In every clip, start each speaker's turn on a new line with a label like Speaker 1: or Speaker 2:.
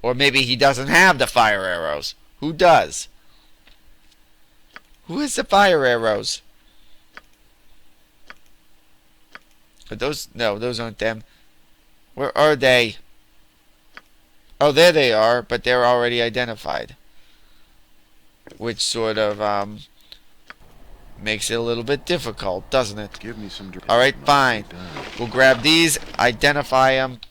Speaker 1: Or maybe he doesn't have the fire arrows. Who does? Who has the fire arrows? Are those... No, those aren't them. Where are they? Oh, there they are, but they're already identified. Which sort of, makes it a little bit difficult, doesn't it?
Speaker 2: Give me some.
Speaker 1: Alright, fine. We'll grab these, identify them,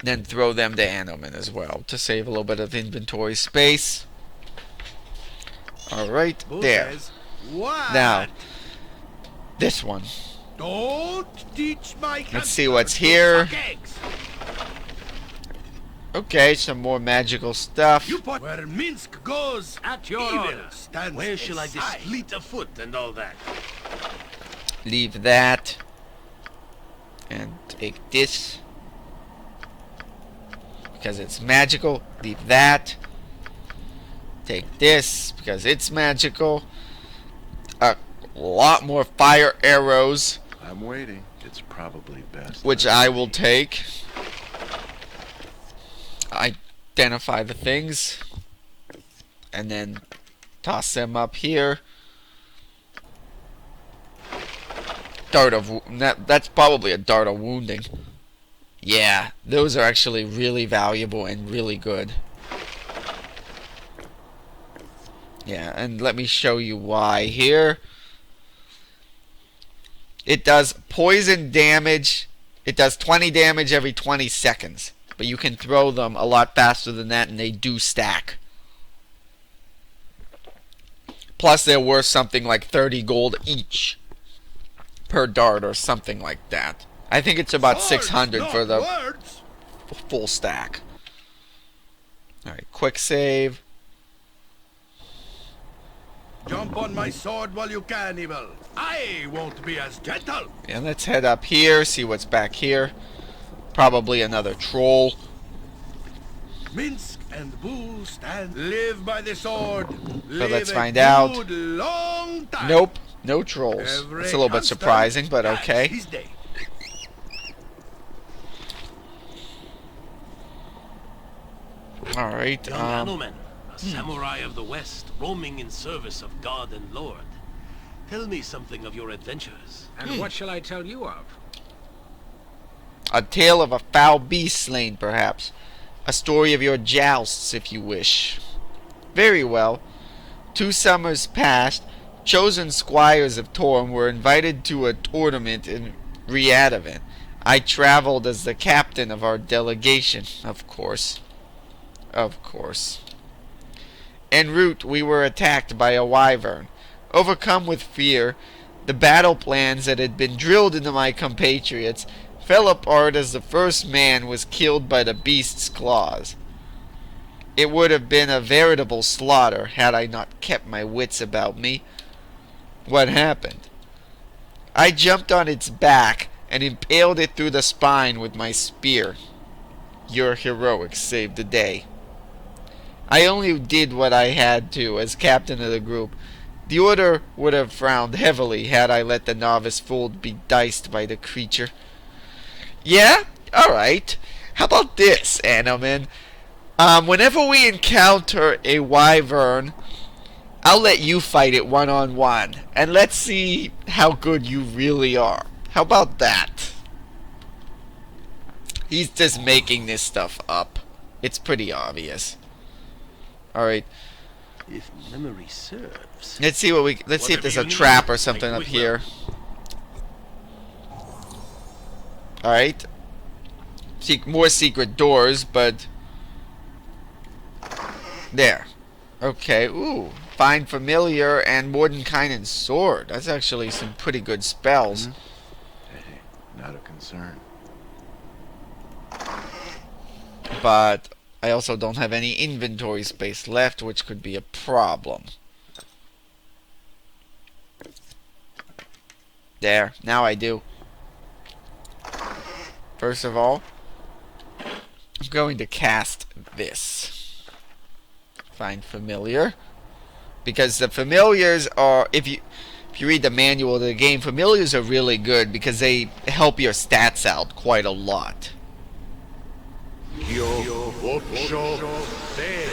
Speaker 1: then throw them to Anomen as well, to save a little bit of inventory space. Alright, there. Now, this one.
Speaker 3: Don't teach my
Speaker 1: Let's see what's here. Okay, some more magical stuff.
Speaker 3: Where Minsk goes,
Speaker 4: At your order. Where shall I just fleet of foot and all that?
Speaker 1: Leave that. And take this. Because it's magical. Leave that. Take this because it's magical. A lot more fire arrows.
Speaker 2: I'm waiting. It's probably best.
Speaker 1: Which I will take. Identify the things. And then toss them up here. Dart of... That's probably a dart of wounding. Yeah, those are actually really valuable and really good. Yeah, and let me show you why here. It does poison damage. It does 20 damage every 20 seconds. But you can throw them a lot faster than that, and they do stack. Plus, they're worth something like 30 gold each per dart or something like that. I think it's about 600 for the full stack. Alright, quick save.
Speaker 3: Jump on my sword while you can, Evil. I won't be as gentle.
Speaker 1: And let's head up here, see what's back here. Probably another troll.
Speaker 3: Minsk and Bhaal stand. Live by the sword.
Speaker 1: So let's find out.
Speaker 3: Long time.
Speaker 1: Nope, no trolls. It's a little bit surprising, but okay.
Speaker 3: His day.
Speaker 1: Alright,
Speaker 4: Young Anomen, a samurai of the West, roaming in service of God and Lord. Tell me something of your adventures.
Speaker 5: And what shall I tell you of?
Speaker 1: a tale of a foul beast slain, perhaps. A story of your jousts, if you wish. Very well. 2 summers past, chosen squires of Torm were invited to a tournament in Readavan. I traveled as the captain of our delegation, of course. Of course. En route, we were attacked by a wyvern. Overcome with fear, the battle plans that had been drilled into my compatriots fell apart as the first man was killed by the beast's claws. It would have been a veritable slaughter had I not kept my wits about me. What happened? I jumped on its back and impaled it through the spine with my spear. Your heroics saved the day. I only did what I had to as captain of the group. The order would have frowned heavily had I let the novice fool be diced by the creature. Yeah? Alright. How about this, Anomen? Whenever we encounter a wyvern, I'll let you fight it one-on-one. And let's see how good you really are. How about that? He's just making this stuff up. It's pretty obvious. Alright.
Speaker 4: If memory serves.
Speaker 1: Let's see let's see if there's a trap or something up here. Alright. More secret doors, but there. Okay, ooh. Find familiar and Mordenkainen's sword. That's actually some pretty good spells.
Speaker 2: Hey, not a concern.
Speaker 1: But I also don't have any inventory space left, which could be a problem. There, now I do. First of all, I'm going to cast this. Find familiar. Because the familiars are, if you read the manual of the game, familiars are really good because they help your stats out quite a lot.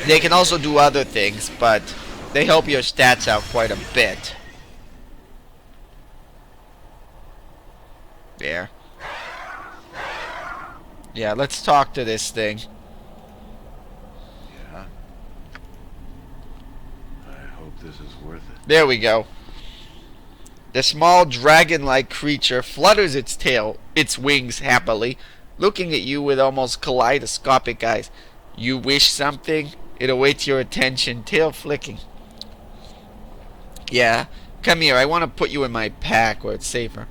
Speaker 1: They can also do other things, but they help your stats out quite a bit. There. Yeah, let's talk to this thing.
Speaker 2: Yeah. I hope this is worth it.
Speaker 1: There we go. The small dragon-like creature flutters its tail, its wings happily, looking at you with almost kaleidoscopic eyes. You wish something? It awaits your attention, tail flicking. Yeah, come here. I want to put you in my pack where it's safer.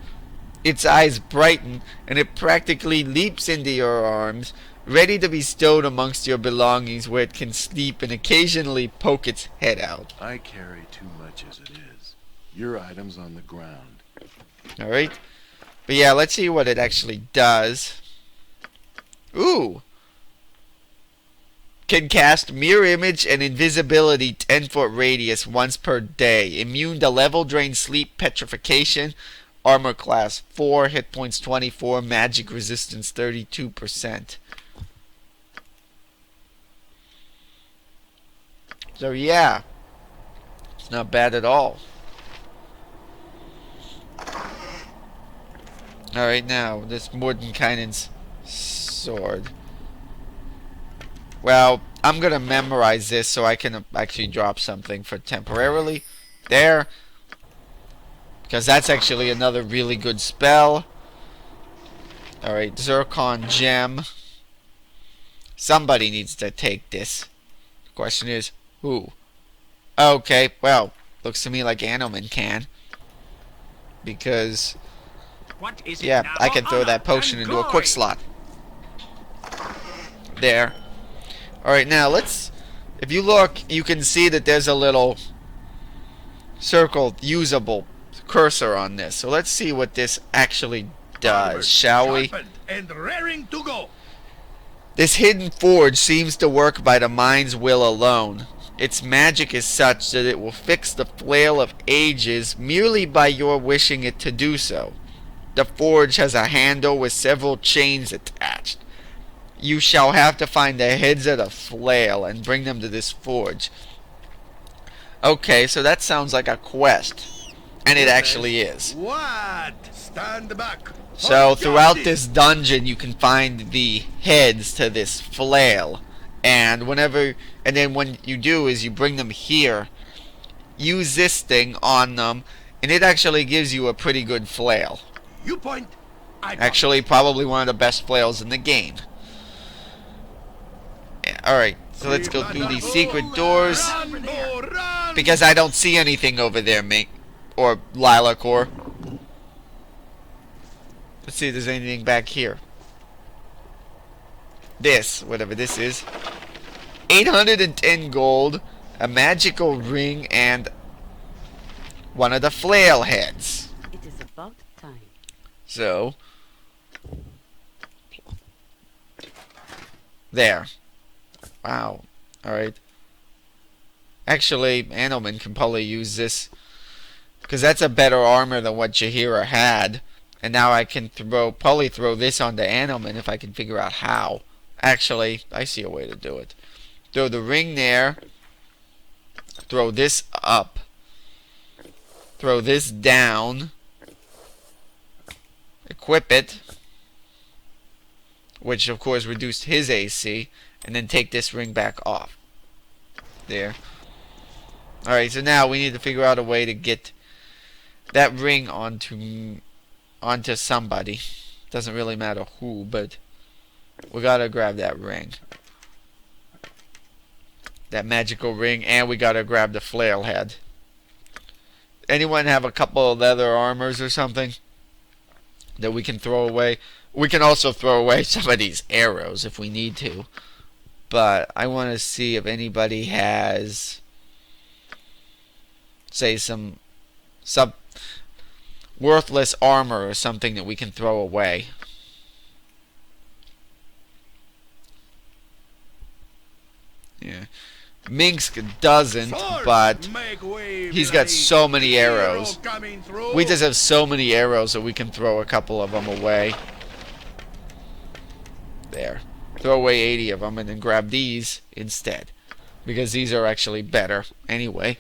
Speaker 1: Its eyes brighten, and it practically leaps into your arms, ready to be stowed amongst your belongings where it can sleep and occasionally poke its head out.
Speaker 2: I carry too much as it is. Your items on the ground.
Speaker 1: Alright? But yeah, let's see what it actually does. Ooh! Can cast mirror image and invisibility 10-foot radius once per day. Immune to level drain, sleep, petrification. Armor class 4, hit points 24, magic resistance 32%. So yeah, it's not bad at all. Alright, now, this Mordenkainen's sword. Well, I'm gonna memorize this so I can actually drop something for temporarily. There. Because that's actually another really good spell. Alright, Zircon Gem. Somebody needs to take this. The question is, who? Okay, well, looks to me like Anoman can. Because,
Speaker 4: What is it
Speaker 1: yeah,
Speaker 4: now?
Speaker 1: I can throw that potion
Speaker 4: And
Speaker 1: into a quick slot. There. Alright, now let's... If you look, you can see that there's a little circled, usable cursor on this. So let's see what this actually does, shall we?
Speaker 3: And raring to go.
Speaker 1: This hidden forge seems to work by the mind's will alone. Its magic is such that it will fix the flail of ages merely by your wishing it to do so. The forge has a handle with several chains attached. You shall have to find the heads of the flail and bring them to this forge. Okay, so that sounds like a quest. And it actually is.
Speaker 3: What? Stand back.
Speaker 1: So
Speaker 3: Hold
Speaker 1: throughout
Speaker 3: justice.
Speaker 1: this dungeon you can find the heads to this flail. And then when you do is you bring them here. Use this thing on them. And it actually gives you a pretty good flail.
Speaker 3: You point. I point.
Speaker 1: Actually, probably one of the best flails in the game. Yeah, alright, so let's go through these secret doors.
Speaker 3: Run, oh, run.
Speaker 1: Because I don't see anything over there, mate. Or Lilacor. Let's see if there's anything back here. This, whatever this is. 810 gold, a magical ring, and one of the flail heads.
Speaker 5: It is about time.
Speaker 1: So, there. Wow. Alright. Actually, Anoman can probably use this. Because that's a better armor than what Jaheira had. And now I can probably throw this onto Anoman if I can figure out how. Actually, I see a way to do it. Throw the ring there. Throw this up. Throw this down. Equip it. Which of course reduced his AC. And then take this ring back off. There. Alright, so now we need to figure out a way to get that ring onto somebody. Doesn't really matter who, but we gotta grab that ring. That magical ring, and we gotta grab the flail head. Anyone have a couple of leather armors or something that we can throw away? We can also throw away some of these arrows if we need to. But I want to see if anybody has, say, some worthless armor or something that we can throw away. Yeah. Minsk doesn't,
Speaker 3: Sword,
Speaker 1: but
Speaker 3: make way,
Speaker 1: he's got
Speaker 3: bloody
Speaker 1: so many
Speaker 3: hero
Speaker 1: arrows.
Speaker 3: coming through.
Speaker 1: We just have so many arrows that we can throw a couple of them away. There. throw away 80 of them and then grab these instead, because these are actually better anyway.